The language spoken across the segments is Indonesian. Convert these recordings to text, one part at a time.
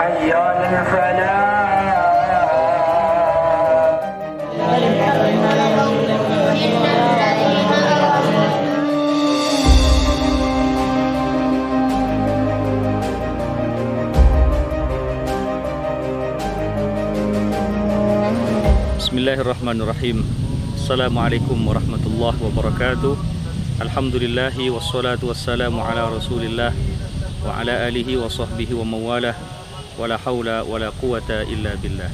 حي على الفلاح. Bismillahirrahmanirrahim. Assalamualaikum warahmatullahi wabarakatuh. Alhamdulillahi wassalatu wassalamu ala rasulillah wa ala alihi wa sahbihi wa mawalah wa la hawla wa la quwata illa billah.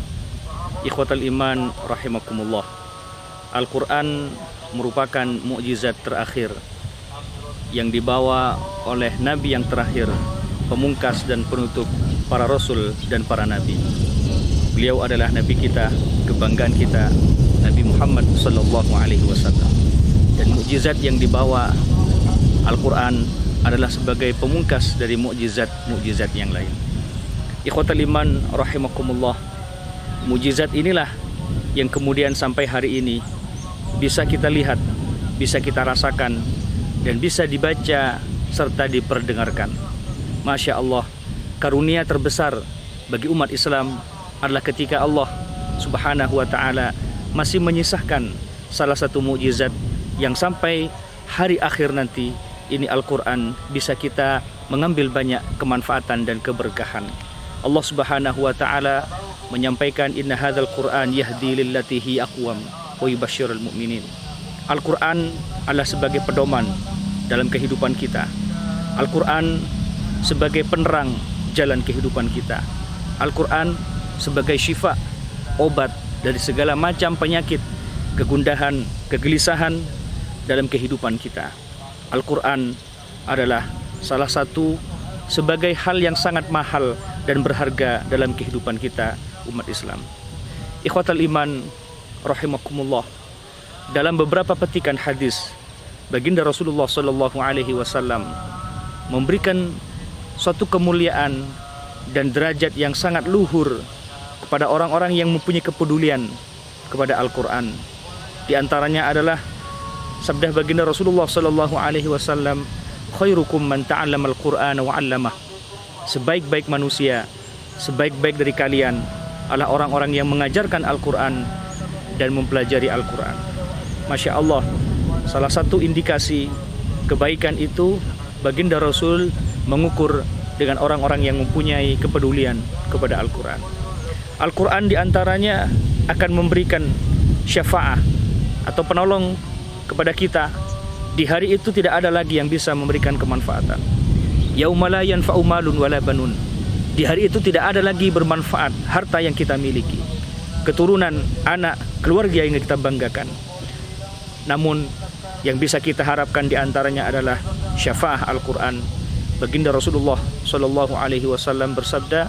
Ikhwatal iman rahimakumullah. Al-Quran merupakan mukjizat terakhir yang dibawa oleh Nabi yang terakhir, pemungkas dan penutup para rasul dan para nabi. Beliau adalah Nabi kita, kebanggaan kita, Nabi Muhammad sallallahu alaihi wasallam. Dan mukjizat yang dibawa Al-Quran adalah sebagai pemungkas dari mukjizat-mukjizat yang lain. Ikhwatal iman rahimakumullah. Mukjizat inilah yang kemudian sampai hari ini bisa kita lihat, bisa kita rasakan, dan bisa dibaca serta diperdengarkan. Masya Allah, karunia terbesar bagi umat Islam adalah ketika Allah subhanahu wa ta'ala masih menyisahkan salah satu mukjizat yang sampai hari akhir nanti ini Al-Quran bisa kita mengambil banyak kemanfaatan dan keberkahan. Allah subhanahu wa ta'ala menyampaikan inna hadzal Qur'an yahdi lillati hi aqwam wa yubasysyirul mu'minin. Al-Quran adalah sebagai pedoman dalam kehidupan kita. Al-Quran sebagai penerang jalan kehidupan kita. Al-Quran sebagai syifa, obat dari segala macam penyakit, kegundahan, kegelisahan dalam kehidupan kita. Al-Quran adalah salah satu sebagai hal yang sangat mahal dan berharga dalam kehidupan kita umat Islam. Ikhwatal iman rahimakumullah. Dalam beberapa petikan hadis, baginda Rasulullah sallallahu alaihi wasallam memberikan suatu kemuliaan dan derajat yang sangat luhur kepada orang-orang yang mempunyai kepedulian kepada Al-Quran. Di antaranya adalah sabda baginda Rasulullah sallallahu alaihi wasallam, khairukum man ta'allama al-Qur'ana wa 'allamah. Sebaik-baik manusia, sebaik-baik dari kalian adalah orang-orang yang mengajarkan Al-Quran dan mempelajari Al-Quran. Masya Allah, salah satu indikasi kebaikan itu baginda Rasul mengukur dengan orang-orang yang mempunyai kepedulian kepada Al-Quran. Al-Quran diantaranya akan memberikan syafa'ah atau penolong kepada kita. Di hari itu tidak ada lagi yang bisa memberikan kemanfaatan. Yauma la yanfa'u malun wala banun. Di hari itu tidak ada lagi bermanfaat harta yang kita miliki, keturunan, anak, keluarga yang kita banggakan. Namun yang bisa kita harapkan diantaranya adalah syafa'ah Al-Quran. Baginda Rasulullah sallallahu alaihi wasallam bersabda,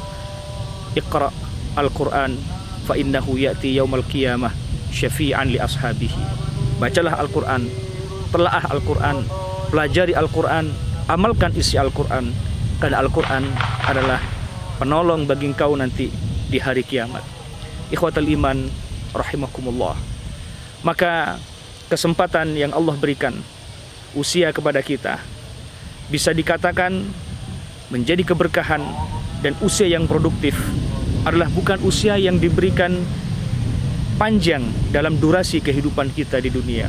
Iqra Al-Quran fa innahu ya'ti yaumal qiyamah syafi'an li ashabihi. Bacalah Al-Quran, telaah Al-Quran, pelajari Al-Quran, amalkan isi Al-Quran, karena Al-Quran adalah penolong bagi engkau nanti di hari kiamat. Ikhwatal iman rahimakumullah. Maka kesempatan yang Allah berikan usia kepada kita bisa dikatakan menjadi keberkahan dan usia yang produktif adalah bukan usia yang diberikan panjang dalam durasi kehidupan kita di dunia.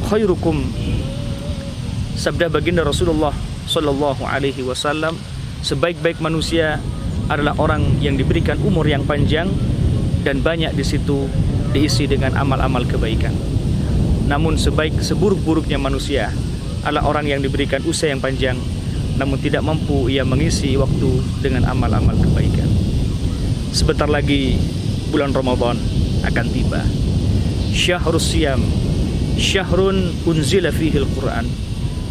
Khairukum, sabda baginda Rasulullah sallallahu alaihi wasallam, sebaik-baik manusia adalah orang yang diberikan umur yang panjang dan banyak di situ diisi dengan amal-amal kebaikan. Namun seburuk-buruknya manusia adalah orang yang diberikan usia yang panjang namun tidak mampu ia mengisi waktu dengan amal-amal kebaikan. Sebentar lagi bulan Ramadan akan tiba. Syahrus Siyam, syahrun unzila fihi al-Quran.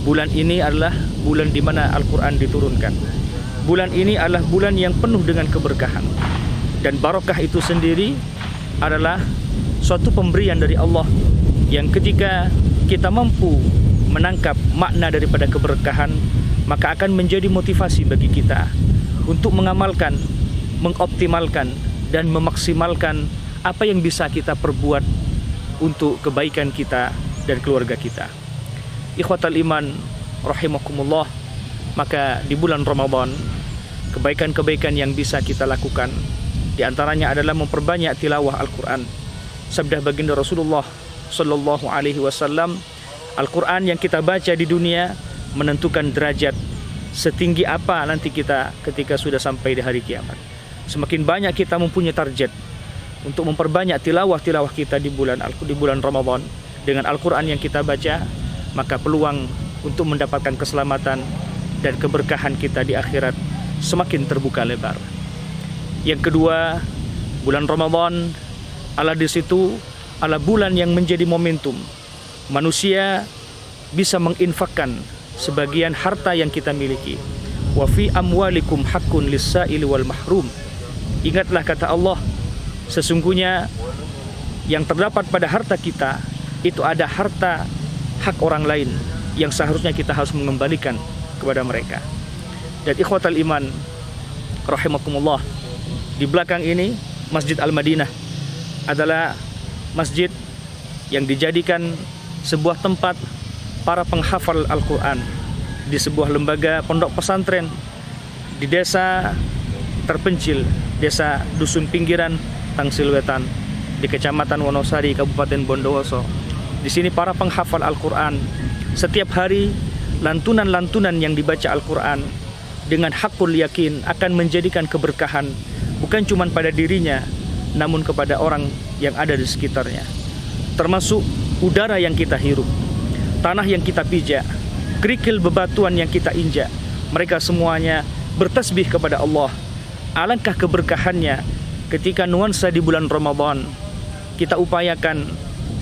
Bulan ini adalah bulan di mana Al-Quran diturunkan. Bulan ini adalah bulan yang penuh dengan keberkahan. Dan barokah itu sendiri adalah suatu pemberian dari Allah yang ketika kita mampu menangkap makna daripada keberkahan, maka akan menjadi motivasi bagi kita untuk mengamalkan, mengoptimalkan, dan memaksimalkan apa yang bisa kita perbuat untuk kebaikan kita dan keluarga kita. Ikhwatal iman rahimakumullah. Maka di bulan Ramadan kebaikan-kebaikan yang bisa kita lakukan. Di antaranya adalah memperbanyak tilawah Al-Quran. Sabda baginda Rasulullah Sallallahu Alaihi Wasallam, Al-Quran yang kita baca di dunia menentukan derajat setinggi apa nanti kita ketika sudah sampai di hari kiamat. Semakin banyak kita mempunyai target untuk memperbanyak tilawah kita di bulan Ramadan dengan Al-Quran yang kita baca, maka peluang untuk mendapatkan keselamatan dan keberkahan kita di akhirat semakin terbuka lebar. Yang kedua, bulan Ramadan adalah bulan yang menjadi momentum manusia bisa menginfakkan sebagian harta yang kita miliki. Wa fi amwalikum haqqun lis-sa'ili wal mahrum. Ingatlah kata Allah, sesungguhnya yang terdapat pada harta kita itu ada harta hak orang lain yang seharusnya kita harus mengembalikan kepada mereka. Dan ikhwatal iman rahimakumullah, di belakang ini Masjid Al-Madinah adalah masjid yang dijadikan sebuah tempat para penghafal Al-Quran di sebuah lembaga pondok pesantren di desa terpencil, desa Dusun Pinggiran, Tangsil Wetan, di Kecamatan Wonosari, Kabupaten Bondowoso. Di sini para penghafal Al-Quran setiap hari lantunan-lantunan yang dibaca Al-Quran dengan hakul yakin akan menjadikan keberkahan bukan cuma pada dirinya, namun kepada orang yang ada di sekitarnya. Termasuk udara yang kita hirup, tanah yang kita pijak, kerikil bebatuan yang kita injak, mereka semuanya bertasbih kepada Allah. Alangkah keberkahannya ketika nuansa di bulan Ramadan kita upayakan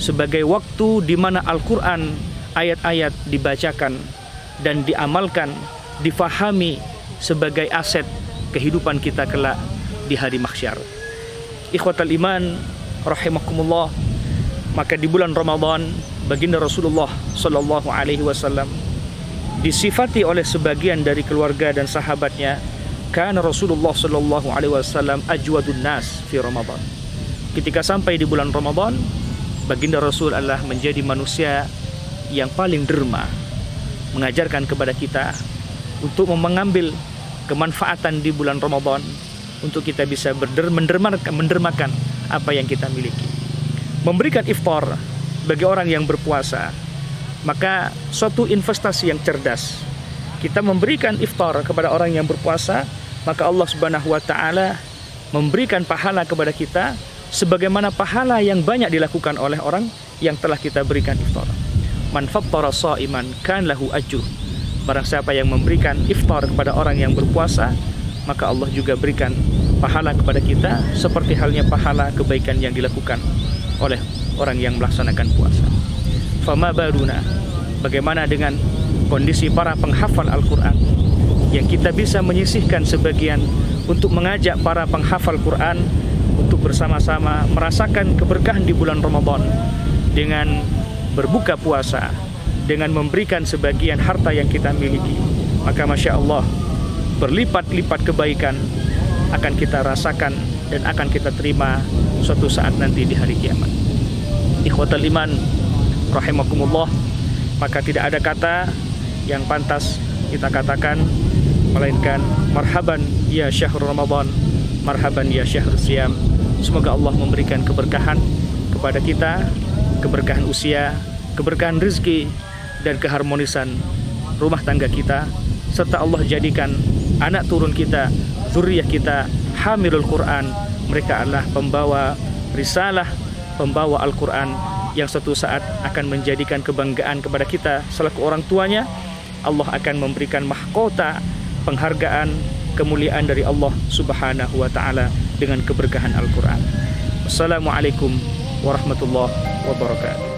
sebagai waktu di mana Al-Quran ayat-ayat dibacakan dan diamalkan, difahami sebagai aset kehidupan kita kelak di hari mahsyar. Ikhwatal iman rahimakumullah, maka di bulan Ramadan baginda Rasulullah Sallallahu Alaihi Wasallam disifati oleh sebagian dari keluarga dan sahabatnya, karena Rasulullah Sallallahu Alaihi Wasallam ajwadun nas fi Ramadan. Ketika sampai di bulan Ramadan, baginda Rasul adalah menjadi manusia yang paling derma, mengajarkan kepada kita untuk mengambil kemanfaatan di bulan Ramadan untuk kita bisa mendermakan apa yang kita miliki. Memberikan iftar bagi orang yang berpuasa, maka suatu investasi yang cerdas. Kita memberikan iftar kepada orang yang berpuasa, maka Allah Subhanahu wa taala memberikan pahala kepada kita sebagaimana pahala yang banyak dilakukan oleh orang yang telah kita berikan iftar. Man fattara sha'iman kan lahu ajruh. Barang siapa yang memberikan iftar kepada orang yang berpuasa, maka Allah juga berikan pahala kepada kita seperti halnya pahala kebaikan yang dilakukan oleh orang yang melaksanakan puasa. Fama baruna, bagaimana dengan kondisi para penghafal Al-Quran yang kita bisa menyisihkan sebagian untuk mengajak para penghafal Quran untuk bersama-sama merasakan keberkahan di bulan Ramadan dengan berbuka puasa, dengan memberikan sebagian harta yang kita miliki. Maka Masya Allah, berlipat-lipat kebaikan akan kita rasakan dan akan kita terima suatu saat nanti di hari kiamat. Ikhwatal iman rahimakumullah, maka tidak ada kata yang pantas kita katakan melainkan marhaban ya syahrul Ramadan, marhaban ya syahrul siyam. Semoga Allah memberikan keberkahan kepada kita, keberkahan usia, keberkahan rezeki, dan keharmonisan rumah tangga kita, serta Allah jadikan anak turun kita, zuriyah kita hamilul Quran. Mereka adalah pembawa risalah, pembawa Al-Quran yang suatu saat akan menjadikan kebanggaan kepada kita selaku orang tuanya. Allah akan memberikan mahkota, penghargaan, kemuliaan dari Allah Subhanahu wa taala dengan keberkahan Al-Quran. Wassalamualaikum warahmatullahi wabarakatuh.